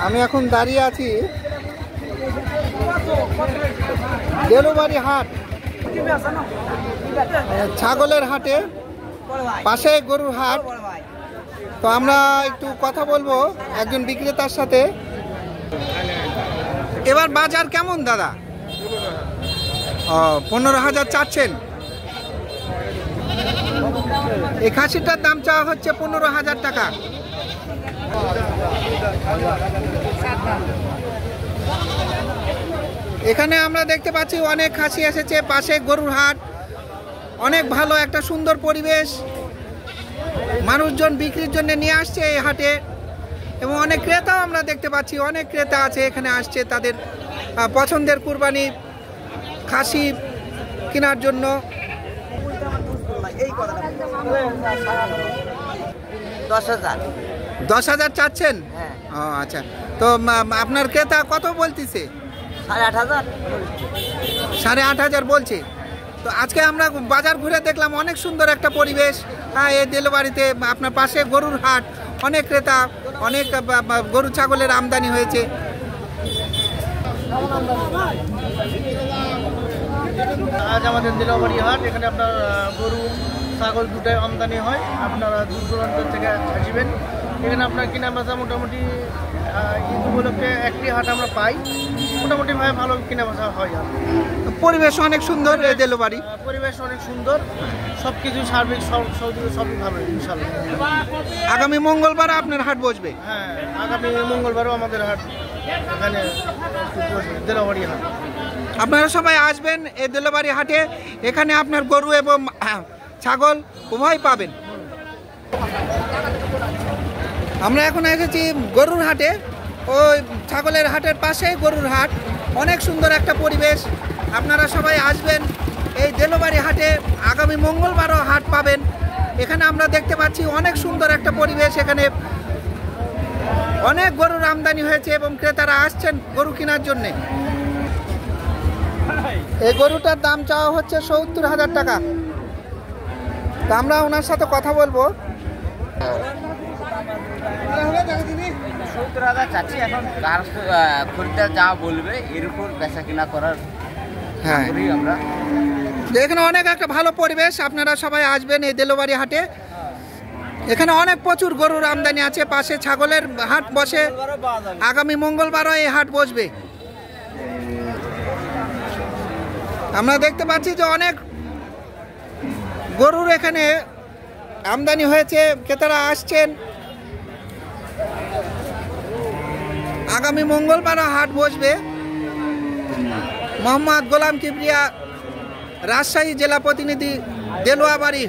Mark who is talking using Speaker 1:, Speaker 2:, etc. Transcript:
Speaker 1: আমি এখন দাঁড়িয়ে আছি দেলুবাড়ি হাট, ছাগলের হাটে, পাশে গরুর হাট। তো আমরা একটু কথা বলবো একজন বিক্রেতার সাথে। এবার বাজার কেমন দাদা? 15,000 চাচ্ছেন। এই খাসিটার দাম চাওয়া হচ্ছে 15,000 টাকা। এখানে আমরা দেখতে পাচ্ছি অনেক খাসি এসেছে, পাশে গরুর হাট, অনেক ভালো একটা সুন্দর পরিবেশ। মানুষজন বিক্রির জন্য নিয়ে আসছে এই হাটে এবং অনেক ক্রেতাও আমরা দেখতে পাচ্ছি, অনেক ক্রেতা আছে এখানে আসছে তাদের পছন্দের কুরবানি খাসি কেনার জন্য। 10,000 চাচ্ছেন? ও আচ্ছা, তো আপনার ক্রেতা কত বলতেছে? 8,500 বলছে। তো আজকে আমরা বাজার ঘুরে দেখলাম অনেক সুন্দর একটা পরিবেশ। হ্যাঁ, এই দেলুবাড়িতে আপনার পাশে গরুর হাট, অনেক ক্রেতা, অনেক গরু ছাগলের আমদানি হয়েছে।
Speaker 2: আজ আমাদের দেলুবাড়ি হাট, এখানে আপনার গরু ছাগল দুটাই আমদানি হয়। আপনারা দূর দূরান্ত থেকে আসবেন। এখানে আপনার কিনা বেচা মোটামুটি ঈদ উপলক্ষে একটি হাট আমরা পাই, মোটামুটি ভাবে ভালো কিনা বেচা হয়।
Speaker 1: পরিবেশ অনেক সুন্দর এই দেলুবাড়ি,
Speaker 2: পরিবেশ অনেক সুন্দর, সবকিছু সার্বিক সবই ভালো ইনশাল্লাহ।
Speaker 1: আগামী মঙ্গলবার আপনার হাট বসবে?
Speaker 2: হ্যাঁ, আগামী মঙ্গলবারও আমাদের হাট এখানে দেলুবাড়ি হাট।
Speaker 1: আপনারা সবাই আসবেন এই দেলুবাড়ি হাটে। এখানে আপনার গরু এবং ছাগল উভয় পাবেন। আমরা এখন এসেছি গরুর হাটে, ওই ছাগলের হাটের পাশে গরুর হাট, অনেক সুন্দর একটা পরিবেশ। আপনারা সবাই আসবেন এই দেলুবাড়ি হাটে। আগামী মঙ্গলবারও হাট পাবেন। এখানে আমরা দেখতে পাচ্ছি অনেক সুন্দর একটা পরিবেশ। এখানে অনেক গরুর আমদানি হয়েছে এবং ক্রেতারা আসছেন গরু কেনার জন্যে। এই গরুটার দাম চাওয়া হচ্ছে 70,000 টাকা। তা আমরা ওনার সাথে কথা বলবো।
Speaker 3: 70,000 চাচ্ছি, এখন খরিদ্দার যা বলবে এর উপর বেচা কিনা করার।
Speaker 1: হ্যাঁ,
Speaker 3: আমরা
Speaker 1: এখানে অনেক একটা ভালো পরিবেশ। আপনারা সবাই আসবেন এই দেলুবাড়ি হাটে। এখানে অনেক প্রচুর গরুর আমদানি আছে। পাশে ছাগলের হাট বসে, আগামী মঙ্গলবারও এই হাট বসবে। আমরা দেখতে পাচ্ছি যে অনেক গরুর এখানে আমদানি হয়েছে, ক্রেতারা আসছেন। আগামী মঙ্গলবারও হাট বসবে। মোহাম্মদ গোলাম কিবরিয়া, রাজশাহী জেলা প্রতিনিধি, দেলুয়াবাড়ি।